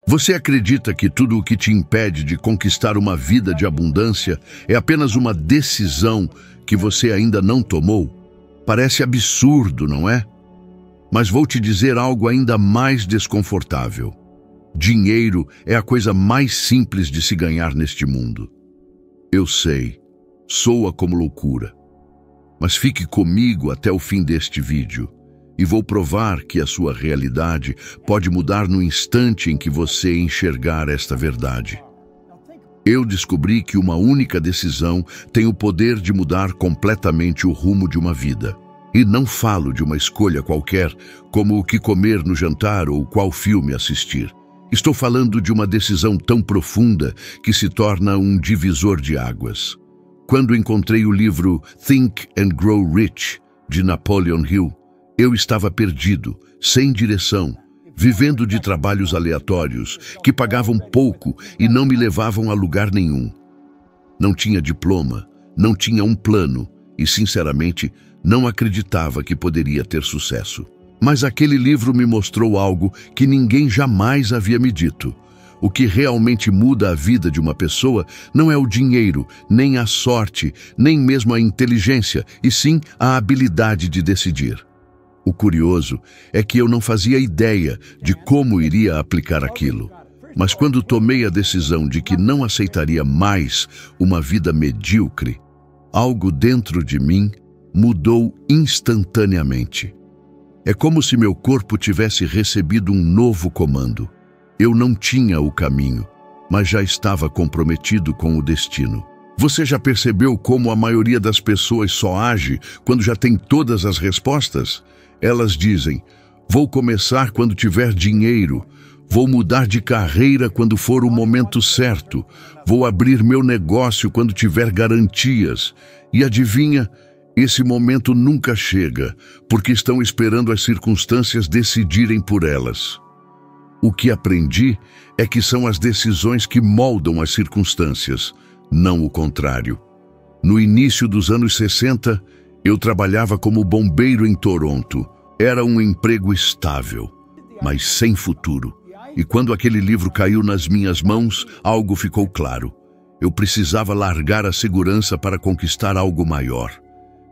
Você acredita que tudo o que te impede de conquistar uma vida de abundância é apenas uma decisão que você ainda não tomou? Parece absurdo, não é? Mas vou te dizer algo ainda mais desconfortável. Dinheiro é a coisa mais simples de se ganhar neste mundo. Eu sei, soa como loucura. Mas fique comigo até o fim deste vídeo e vou provar que a sua realidade pode mudar no instante em que você enxergar esta verdade. Eu descobri que uma única decisão tem o poder de mudar completamente o rumo de uma vida. E não falo de uma escolha qualquer, como o que comer no jantar ou qual filme assistir. Estou falando de uma decisão tão profunda que se torna um divisor de águas. Quando encontrei o livro Think and Grow Rich, de Napoleon Hill, eu estava perdido, sem direção, vivendo de trabalhos aleatórios que pagavam pouco e não me levavam a lugar nenhum. Não tinha diploma, não tinha um plano e, sinceramente, não acreditava que poderia ter sucesso. Mas aquele livro me mostrou algo que ninguém jamais havia me dito. O que realmente muda a vida de uma pessoa não é o dinheiro, nem a sorte, nem mesmo a inteligência, e sim a habilidade de decidir. O curioso é que eu não fazia ideia de como iria aplicar aquilo. Mas quando tomei a decisão de que não aceitaria mais uma vida medíocre, algo dentro de mim mudou instantaneamente. É como se meu corpo tivesse recebido um novo comando. Eu não tinha o caminho, mas já estava comprometido com o destino. Você já percebeu como a maioria das pessoas só age quando já tem todas as respostas? Elas dizem: vou começar quando tiver dinheiro, vou mudar de carreira quando for o momento certo, vou abrir meu negócio quando tiver garantias. E adivinha? Esse momento nunca chega, porque estão esperando as circunstâncias decidirem por elas. O que aprendi é que são as decisões que moldam as circunstâncias, não o contrário. No início dos anos 60, eu trabalhava como bombeiro em Toronto. Era um emprego estável, mas sem futuro. E quando aquele livro caiu nas minhas mãos, algo ficou claro. Eu precisava largar a segurança para conquistar algo maior.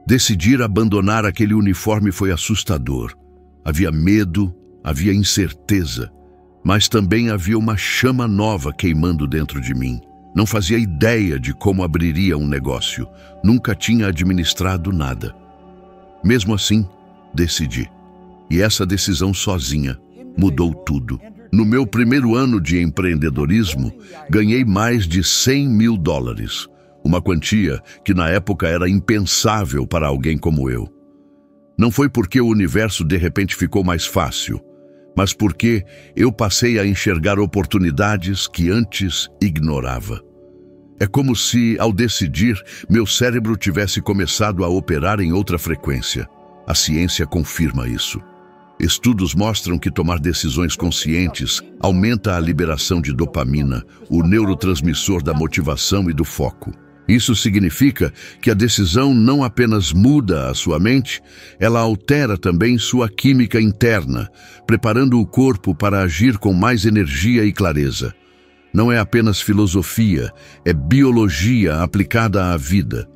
Decidir abandonar aquele uniforme foi assustador. Havia medo, havia incerteza, mas também havia uma chama nova queimando dentro de mim. Não fazia ideia de como abriria um negócio. Nunca tinha administrado nada. Mesmo assim, decidi. E essa decisão sozinha mudou tudo. No meu primeiro ano de empreendedorismo, ganhei mais de $100 mil. Uma quantia que na época era impensável para alguém como eu. Não foi porque o universo de repente ficou mais fácil, mas porque eu passei a enxergar oportunidades que antes ignorava. É como se, ao decidir, meu cérebro tivesse começado a operar em outra frequência. A ciência confirma isso. Estudos mostram que tomar decisões conscientes aumenta a liberação de dopamina, o neurotransmissor da motivação e do foco. Isso significa que a decisão não apenas muda a sua mente, ela altera também sua química interna, preparando o corpo para agir com mais energia e clareza. Não é apenas filosofia, é biologia aplicada à vida.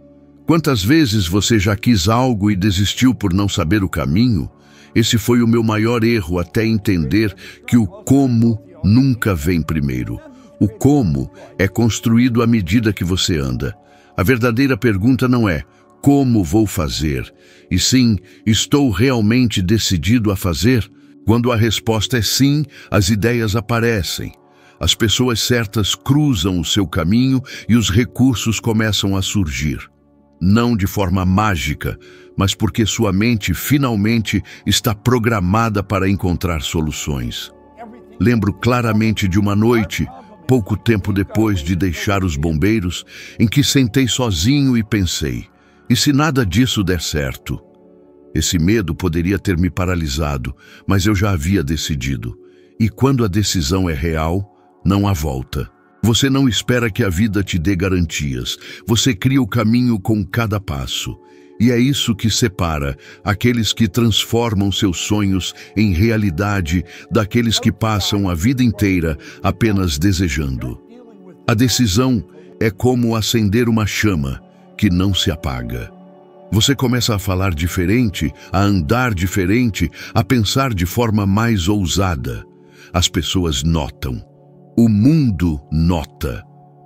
Quantas vezes você já quis algo e desistiu por não saber o caminho? Esse foi o meu maior erro até entender que o como nunca vem primeiro. O como é construído à medida que você anda. A verdadeira pergunta não é como vou fazer, e sim, estou realmente decidido a fazer? Quando a resposta é sim, as ideias aparecem. As pessoas certas cruzam o seu caminho e os recursos começam a surgir. Não de forma mágica, mas porque sua mente finalmente está programada para encontrar soluções. Lembro claramente de uma noite, pouco tempo depois de deixar os bombeiros, em que sentei sozinho e pensei: e se nada disso der certo? Esse medo poderia ter me paralisado, mas eu já havia decidido. E quando a decisão é real, não há volta. Você não espera que a vida te dê garantias. Você cria o caminho com cada passo. E é isso que separa aqueles que transformam seus sonhos em realidade daqueles que passam a vida inteira apenas desejando. A decisão é como acender uma chama que não se apaga. Você começa a falar diferente, a andar diferente, a pensar de forma mais ousada. As pessoas notam. O mundo nota.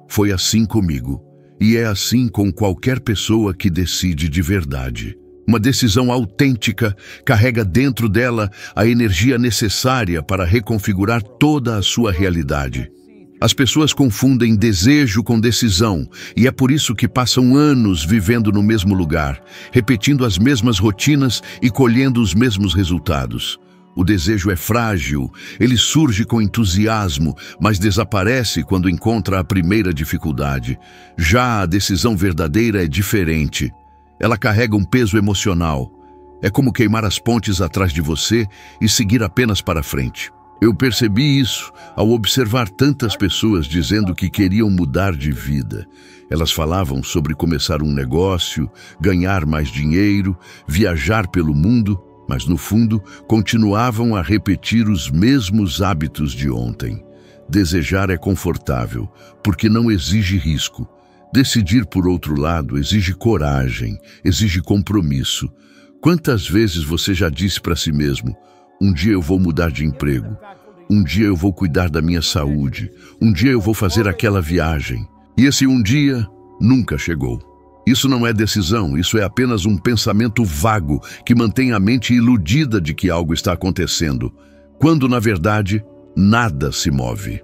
Foi assim comigo. E é assim com qualquer pessoa que decide de verdade. Uma decisão autêntica carrega dentro dela a energia necessária para reconfigurar toda a sua realidade. As pessoas confundem desejo com decisão, e é por isso que passam anos vivendo no mesmo lugar, repetindo as mesmas rotinas e colhendo os mesmos resultados. O desejo é frágil, ele surge com entusiasmo, mas desaparece quando encontra a primeira dificuldade. Já a decisão verdadeira é diferente. Ela carrega um peso emocional. É como queimar as pontes atrás de você e seguir apenas para frente. Eu percebi isso ao observar tantas pessoas dizendo que queriam mudar de vida. Elas falavam sobre começar um negócio, ganhar mais dinheiro, viajar pelo mundo, mas no fundo continuavam a repetir os mesmos hábitos de ontem. Desejar é confortável, porque não exige risco. Decidir, por outro lado, exige coragem, exige compromisso. Quantas vezes você já disse para si mesmo: um dia eu vou mudar de emprego, um dia eu vou cuidar da minha saúde, um dia eu vou fazer aquela viagem. E esse um dia nunca chegou. Isso não é decisão, isso é apenas um pensamento vago que mantém a mente iludida de que algo está acontecendo, quando, na verdade, nada se move.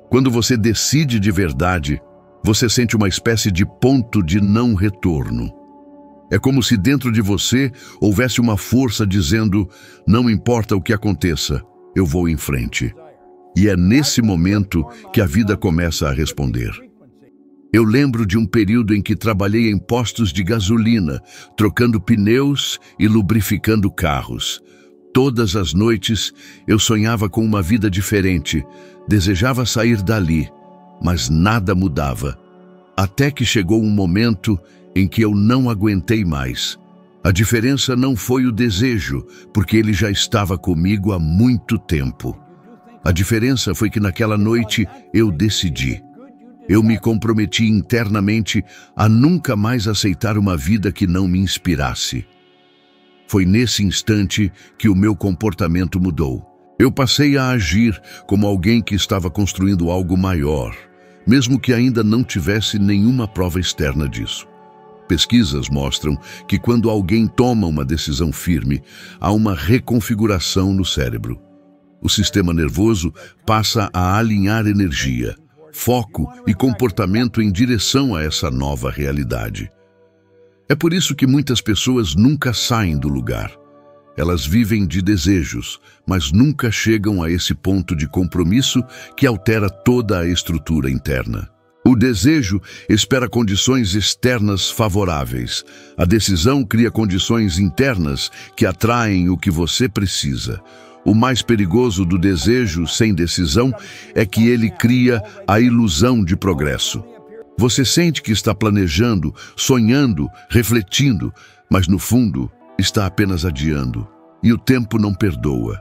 Quando você decide de verdade, você sente uma espécie de ponto de não retorno. É como se dentro de você houvesse uma força dizendo: não importa o que aconteça, eu vou em frente. E é nesse momento que a vida começa a responder. Eu lembro de um período em que trabalhei em postos de gasolina, trocando pneus e lubrificando carros. Todas as noites eu sonhava com uma vida diferente, desejava sair dali, mas nada mudava. Até que chegou um momento em que eu não aguentei mais. A diferença não foi o desejo, porque ele já estava comigo há muito tempo. A diferença foi que naquela noite eu decidi. Eu me comprometi internamente a nunca mais aceitar uma vida que não me inspirasse. Foi nesse instante que o meu comportamento mudou. Eu passei a agir como alguém que estava construindo algo maior, mesmo que ainda não tivesse nenhuma prova externa disso. Pesquisas mostram que quando alguém toma uma decisão firme, há uma reconfiguração no cérebro. O sistema nervoso passa a alinhar energia, foco e comportamento em direção a essa nova realidade. É por isso que muitas pessoas nunca saem do lugar. Elas vivem de desejos, mas nunca chegam a esse ponto de compromisso que altera toda a estrutura interna. O desejo espera condições externas favoráveis. A decisão cria condições internas que atraem o que você precisa. O mais perigoso do desejo sem decisão é que ele cria a ilusão de progresso. Você sente que está planejando, sonhando, refletindo, mas no fundo está apenas adiando. E o tempo não perdoa.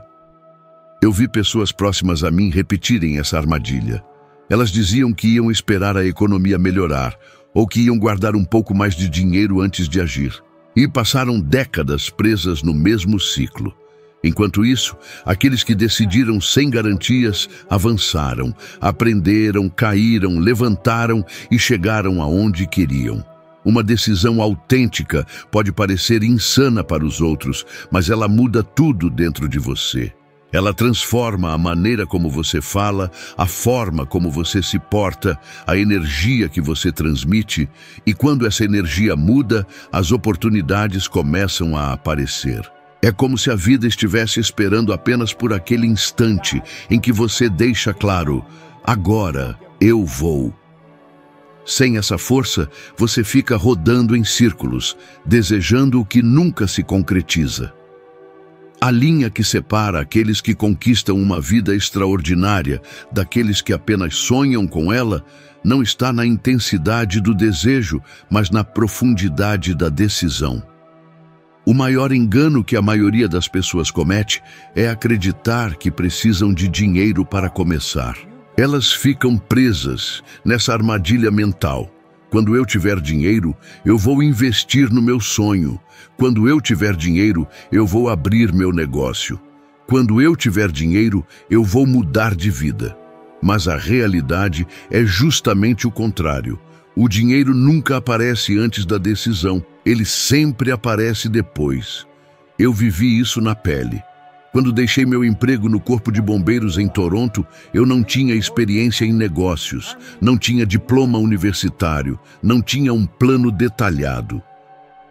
Eu vi pessoas próximas a mim repetirem essa armadilha. Elas diziam que iam esperar a economia melhorar, ou que iam guardar um pouco mais de dinheiro antes de agir. E passaram décadas presas no mesmo ciclo. Enquanto isso, aqueles que decidiram sem garantias avançaram, aprenderam, caíram, levantaram e chegaram aonde queriam. Uma decisão autêntica pode parecer insana para os outros, mas ela muda tudo dentro de você. Ela transforma a maneira como você fala, a forma como você se porta, a energia que você transmite, e quando essa energia muda, as oportunidades começam a aparecer. É como se a vida estivesse esperando apenas por aquele instante em que você deixa claro: agora eu vou. Sem essa força, você fica rodando em círculos, desejando o que nunca se concretiza. A linha que separa aqueles que conquistam uma vida extraordinária daqueles que apenas sonham com ela não está na intensidade do desejo, mas na profundidade da decisão. O maior engano que a maioria das pessoas comete é acreditar que precisam de dinheiro para começar. Elas ficam presas nessa armadilha mental. Quando eu tiver dinheiro, eu vou investir no meu sonho. Quando eu tiver dinheiro, eu vou abrir meu negócio. Quando eu tiver dinheiro, eu vou mudar de vida. Mas a realidade é justamente o contrário. O dinheiro nunca aparece antes da decisão, ele sempre aparece depois. Eu vivi isso na pele. Quando deixei meu emprego no Corpo de Bombeiros em Toronto, eu não tinha experiência em negócios, não tinha diploma universitário, não tinha um plano detalhado.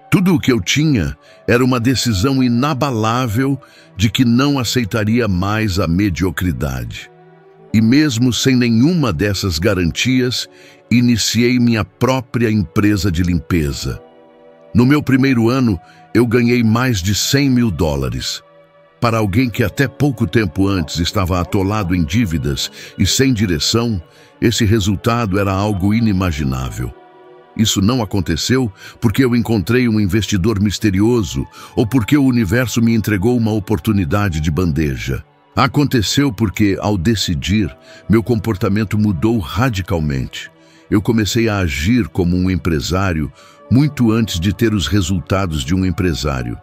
Tudo o que eu tinha era uma decisão inabalável de que não aceitaria mais a mediocridade. E mesmo sem nenhuma dessas garantias, iniciei minha própria empresa de limpeza. No meu primeiro ano, eu ganhei mais de $100 mil. Para alguém que até pouco tempo antes estava atolado em dívidas e sem direção, esse resultado era algo inimaginável. Isso não aconteceu porque eu encontrei um investidor misterioso ou porque o universo me entregou uma oportunidade de bandeja. Aconteceu porque, ao decidir, meu comportamento mudou radicalmente. Eu comecei a agir como um empresário muito antes de ter os resultados de um empresário.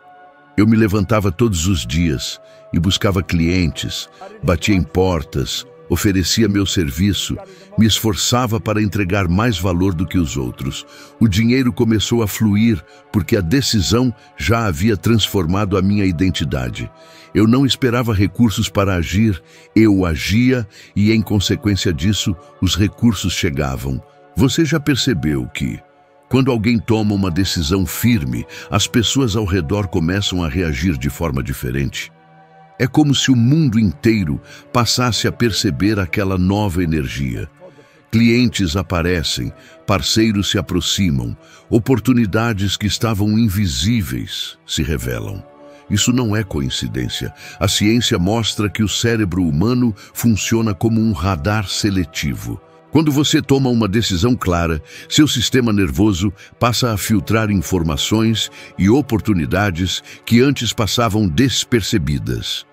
Eu me levantava todos os dias e buscava clientes, batia em portas, oferecia meu serviço, me esforçava para entregar mais valor do que os outros. O dinheiro começou a fluir porque a decisão já havia transformado a minha identidade. Eu não esperava recursos para agir, eu agia e, em consequência disso, os recursos chegavam. Você já percebeu que, quando alguém toma uma decisão firme, as pessoas ao redor começam a reagir de forma diferente? É como se o mundo inteiro passasse a perceber aquela nova energia. Clientes aparecem, parceiros se aproximam, oportunidades que estavam invisíveis se revelam. Isso não é coincidência. A ciência mostra que o cérebro humano funciona como um radar seletivo. Quando você toma uma decisão clara, seu sistema nervoso passa a filtrar informações e oportunidades que antes passavam despercebidas.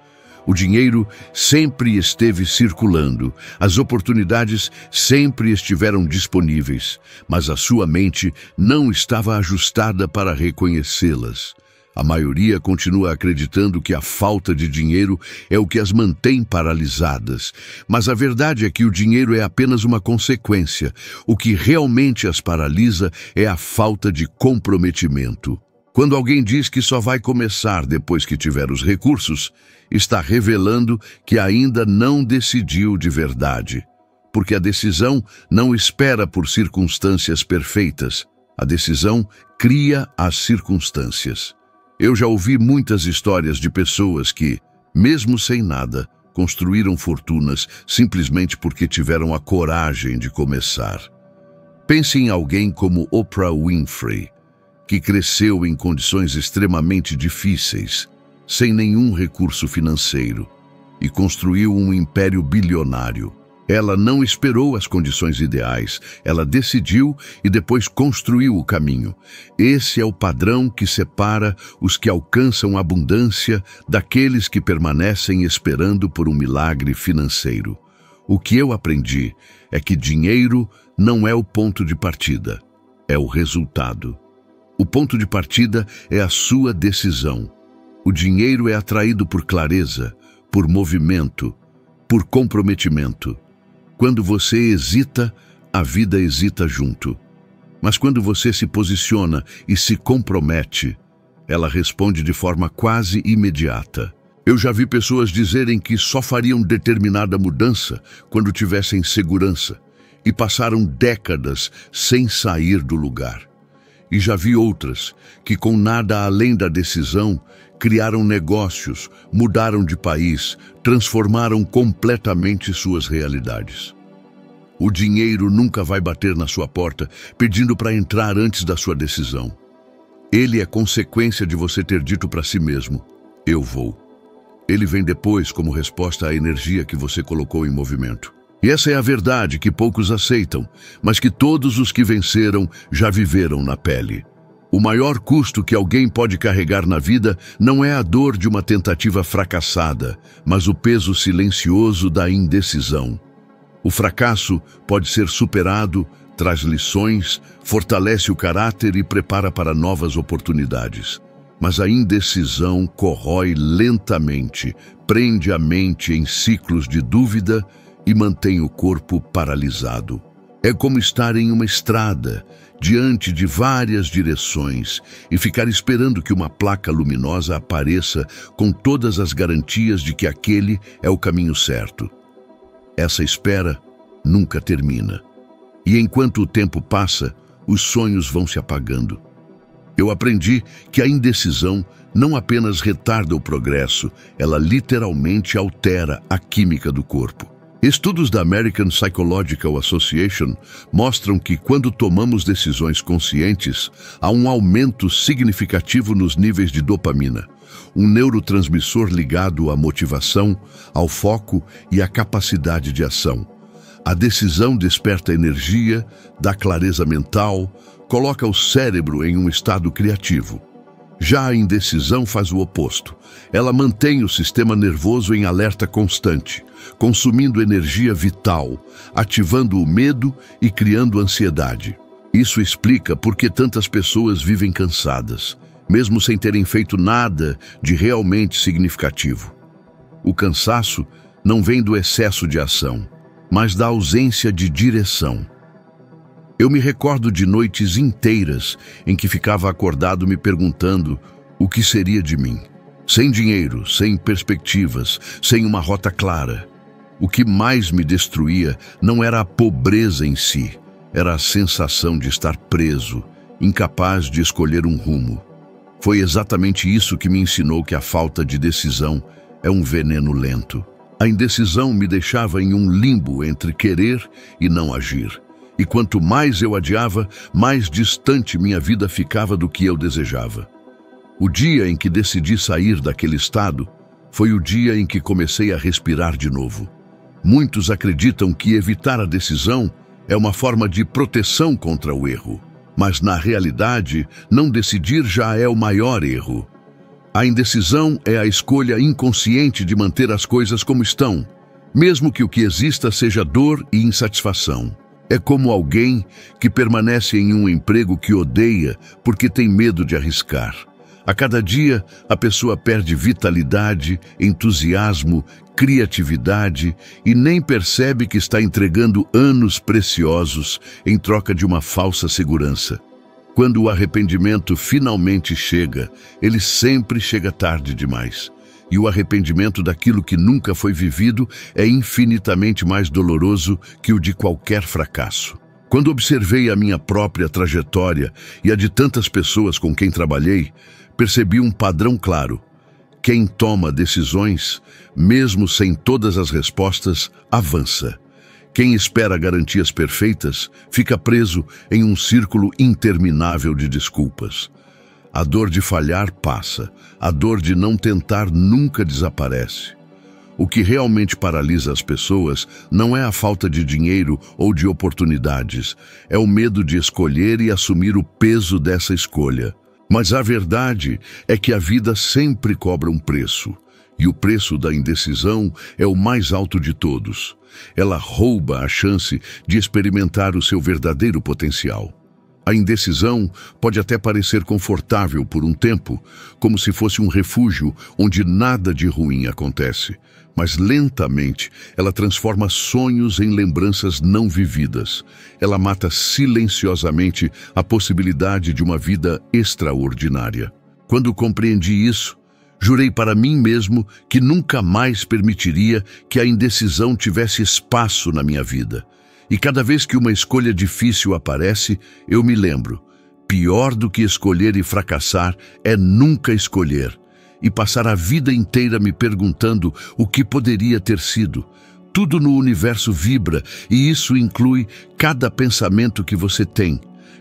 O dinheiro sempre esteve circulando, as oportunidades sempre estiveram disponíveis, mas a sua mente não estava ajustada para reconhecê-las. A maioria continua acreditando que a falta de dinheiro é o que as mantém paralisadas. Mas a verdade é que o dinheiro é apenas uma consequência. O que realmente as paralisa é a falta de comprometimento. Quando alguém diz que só vai começar depois que tiver os recursos, está revelando que ainda não decidiu de verdade. Porque a decisão não espera por circunstâncias perfeitas. A decisão cria as circunstâncias. Eu já ouvi muitas histórias de pessoas que, mesmo sem nada, construíram fortunas simplesmente porque tiveram a coragem de começar. Pense em alguém como Oprah Winfrey, que cresceu em condições extremamente difíceis, sem nenhum recurso financeiro, e construiu um império bilionário. Ela não esperou as condições ideais, ela decidiu e depois construiu o caminho. Esse é o padrão que separa os que alcançam abundância daqueles que permanecem esperando por um milagre financeiro. O que eu aprendi é que dinheiro não é o ponto de partida, é o resultado. O ponto de partida é a sua decisão. O dinheiro é atraído por clareza, por movimento, por comprometimento. Quando você hesita, a vida hesita junto. Mas quando você se posiciona e se compromete, ela responde de forma quase imediata. Eu já vi pessoas dizerem que só fariam determinada mudança quando tivessem segurança e passaram décadas sem sair do lugar. E já vi outras que, com nada além da decisão, criaram negócios, mudaram de país, transformaram completamente suas realidades. O dinheiro nunca vai bater na sua porta pedindo para entrar antes da sua decisão. Ele é consequência de você ter dito para si mesmo: eu vou. Ele vem depois como resposta à energia que você colocou em movimento. E essa é a verdade que poucos aceitam, mas que todos os que venceram já viveram na pele. O maior custo que alguém pode carregar na vida não é a dor de uma tentativa fracassada, mas o peso silencioso da indecisão. O fracasso pode ser superado, traz lições, fortalece o caráter e prepara para novas oportunidades. Mas a indecisão corrói lentamente, prende a mente em ciclos de dúvida e mantém o corpo paralisado. É como estar em uma estrada, diante de várias direções, e ficar esperando que uma placa luminosa apareça com todas as garantias de que aquele é o caminho certo. Essa espera nunca termina. E enquanto o tempo passa, os sonhos vão se apagando. Eu aprendi que a indecisão não apenas retarda o progresso, ela literalmente altera a química do corpo. Estudos da American Psychological Association mostram que quando tomamos decisões conscientes, há um aumento significativo nos níveis de dopamina, um neurotransmissor ligado à motivação, ao foco e à capacidade de ação. A decisão desperta energia, dá clareza mental, coloca o cérebro em um estado criativo. Já a indecisão faz o oposto. Ela mantém o sistema nervoso em alerta constante, consumindo energia vital, ativando o medo e criando ansiedade. Isso explica por que tantas pessoas vivem cansadas, mesmo sem terem feito nada de realmente significativo. O cansaço não vem do excesso de ação, mas da ausência de direção. Eu me recordo de noites inteiras em que ficava acordado me perguntando o que seria de mim. Sem dinheiro, sem perspectivas, sem uma rota clara. O que mais me destruía não era a pobreza em si, era a sensação de estar preso, incapaz de escolher um rumo. Foi exatamente isso que me ensinou que a falta de decisão é um veneno lento. A indecisão me deixava em um limbo entre querer e não agir. E quanto mais eu adiava, mais distante minha vida ficava do que eu desejava. O dia em que decidi sair daquele estado foi o dia em que comecei a respirar de novo. Muitos acreditam que evitar a decisão é uma forma de proteção contra o erro. Mas, na realidade, não decidir já é o maior erro. A indecisão é a escolha inconsciente de manter as coisas como estão, mesmo que o que exista seja dor e insatisfação. É como alguém que permanece em um emprego que odeia porque tem medo de arriscar. A cada dia, a pessoa perde vitalidade, entusiasmo, criatividade e nem percebe que está entregando anos preciosos em troca de uma falsa segurança. Quando o arrependimento finalmente chega, ele sempre chega tarde demais. E o arrependimento daquilo que nunca foi vivido é infinitamente mais doloroso que o de qualquer fracasso. Quando observei a minha própria trajetória e a de tantas pessoas com quem trabalhei, percebi um padrão claro. Quem toma decisões, mesmo sem todas as respostas, avança. Quem espera garantias perfeitas, fica preso em um círculo interminável de desculpas. A dor de falhar passa, a dor de não tentar nunca desaparece. O que realmente paralisa as pessoas não é a falta de dinheiro ou de oportunidades, é o medo de escolher e assumir o peso dessa escolha. Mas a verdade é que a vida sempre cobra um preço, e o preço da indecisão é o mais alto de todos. Ela rouba a chance de experimentar o seu verdadeiro potencial. A indecisão pode até parecer confortável por um tempo, como se fosse um refúgio onde nada de ruim acontece, mas lentamente ela transforma sonhos em lembranças não vividas. Ela mata silenciosamente a possibilidade de uma vida extraordinária. Quando compreendi isso, jurei para mim mesmo que nunca mais permitiria que a indecisão tivesse espaço na minha vida. E cada vez que uma escolha difícil aparece, eu me lembro: pior do que escolher e fracassar é nunca escolher, e passar a vida inteira me perguntando o que poderia ter sido. Tudo no universo vibra, e isso inclui cada pensamento que você tem,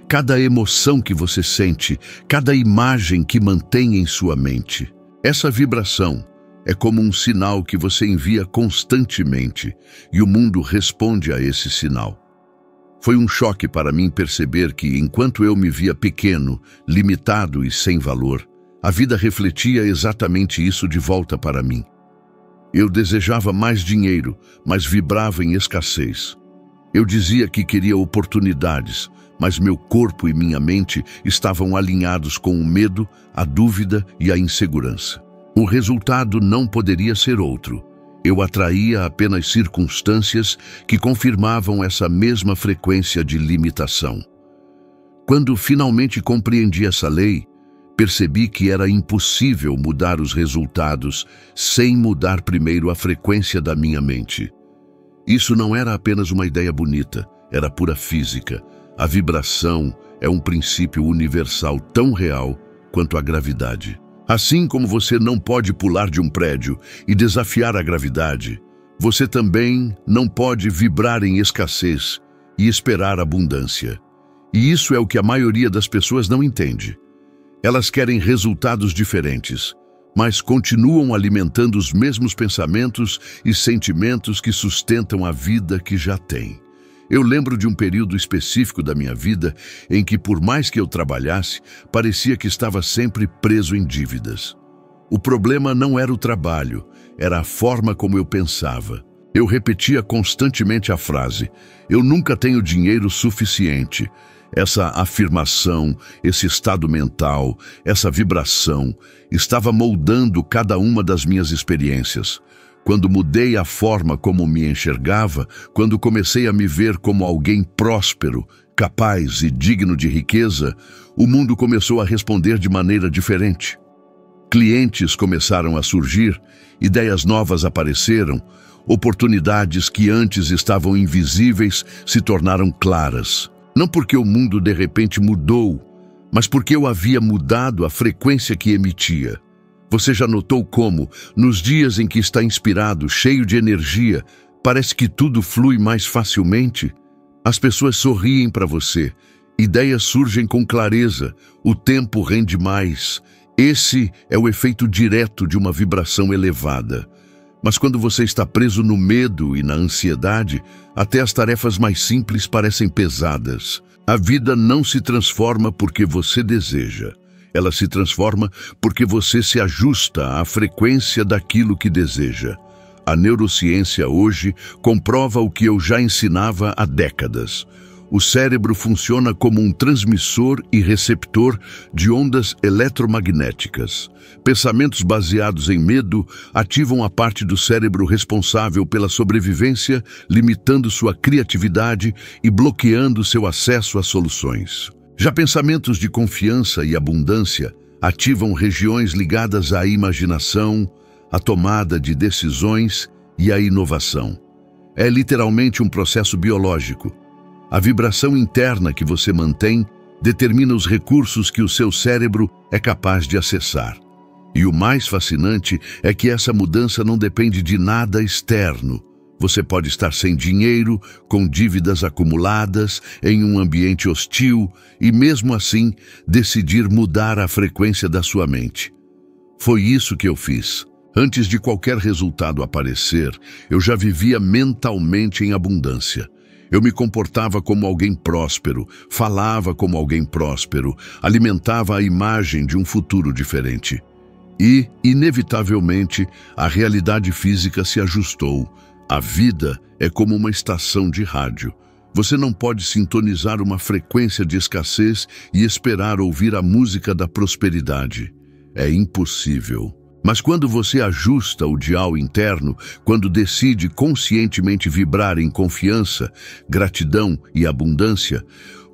cada emoção que você sente, cada imagem que mantém em sua mente. Essa vibração é como um sinal que você envia constantemente e o mundo responde a esse sinal. Foi um choque para mim perceber que, enquanto eu me via pequeno, limitado e sem valor, a vida refletia exatamente isso de volta para mim. Eu desejava mais dinheiro, mas vibrava em escassez. Eu dizia que queria oportunidades, mas meu corpo e minha mente estavam alinhados com o medo, a dúvida e a insegurança. O resultado não poderia ser outro. Eu atraía apenas circunstâncias que confirmavam essa mesma frequência de limitação. Quando finalmente compreendi essa lei, percebi que era impossível mudar os resultados sem mudar primeiro a frequência da minha mente. Isso não era apenas uma ideia bonita, era pura física. A vibração é um princípio universal tão real quanto a gravidade. Assim como você não pode pular de um prédio e desafiar a gravidade, você também não pode vibrar em escassez e esperar abundância. E isso é o que a maioria das pessoas não entende. Elas querem resultados diferentes, mas continuam alimentando os mesmos pensamentos e sentimentos que sustentam a vida que já têm. Eu lembro de um período específico da minha vida em que, por mais que eu trabalhasse, parecia que estava sempre preso em dívidas. O problema não era o trabalho, era a forma como eu pensava. Eu repetia constantemente a frase: "Eu nunca tenho dinheiro suficiente." Essa afirmação, esse estado mental, essa vibração, estava moldando cada uma das minhas experiências. Quando mudei a forma como me enxergava, quando comecei a me ver como alguém próspero, capaz e digno de riqueza, o mundo começou a responder de maneira diferente. Clientes começaram a surgir, ideias novas apareceram, oportunidades que antes estavam invisíveis se tornaram claras. Não porque o mundo de repente mudou, mas porque eu havia mudado a frequência que emitia. Você já notou como, nos dias em que está inspirado, cheio de energia, parece que tudo flui mais facilmente? As pessoas sorriem para você, ideias surgem com clareza, o tempo rende mais. Esse é o efeito direto de uma vibração elevada. Mas quando você está preso no medo e na ansiedade, até as tarefas mais simples parecem pesadas. A vida não se transforma porque você deseja. Ela se transforma porque você se ajusta à frequência daquilo que deseja. A neurociência hoje comprova o que eu já ensinava há décadas. O cérebro funciona como um transmissor e receptor de ondas eletromagnéticas. Pensamentos baseados em medo ativam a parte do cérebro responsável pela sobrevivência, limitando sua criatividade e bloqueando seu acesso a soluções. Já pensamentos de confiança e abundância ativam regiões ligadas à imaginação, à tomada de decisões e à inovação. É literalmente um processo biológico. A vibração interna que você mantém determina os recursos que o seu cérebro é capaz de acessar. E o mais fascinante é que essa mudança não depende de nada externo. Você pode estar sem dinheiro, com dívidas acumuladas, em um ambiente hostil e, mesmo assim, decidir mudar a frequência da sua mente. Foi isso que eu fiz. Antes de qualquer resultado aparecer, eu já vivia mentalmente em abundância. Eu me comportava como alguém próspero, falava como alguém próspero, alimentava a imagem de um futuro diferente. E, inevitavelmente, a realidade física se ajustou. A vida é como uma estação de rádio. Você não pode sintonizar uma frequência de escassez e esperar ouvir a música da prosperidade. É impossível. Mas quando você ajusta o dial interno, quando decide conscientemente vibrar em confiança, gratidão e abundância,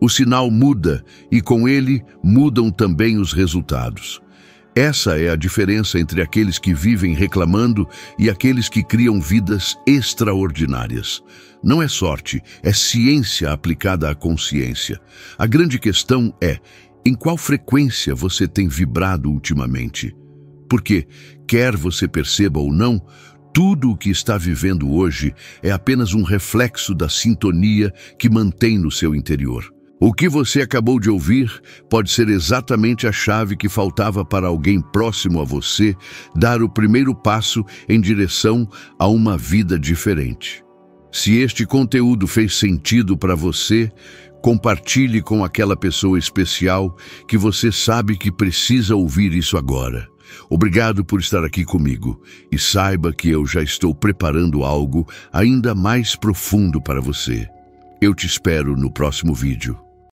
o sinal muda e com ele mudam também os resultados. Essa é a diferença entre aqueles que vivem reclamando e aqueles que criam vidas extraordinárias. Não é sorte, é ciência aplicada à consciência. A grande questão é, em qual frequência você tem vibrado ultimamente? Porque, quer você perceba ou não, tudo o que está vivendo hoje é apenas um reflexo da sintonia que mantém no seu interior. O que você acabou de ouvir pode ser exatamente a chave que faltava para alguém próximo a você dar o primeiro passo em direção a uma vida diferente. Se este conteúdo fez sentido para você, compartilhe com aquela pessoa especial que você sabe que precisa ouvir isso agora. Obrigado por estar aqui comigo e saiba que eu já estou preparando algo ainda mais profundo para você. Eu te espero no próximo vídeo.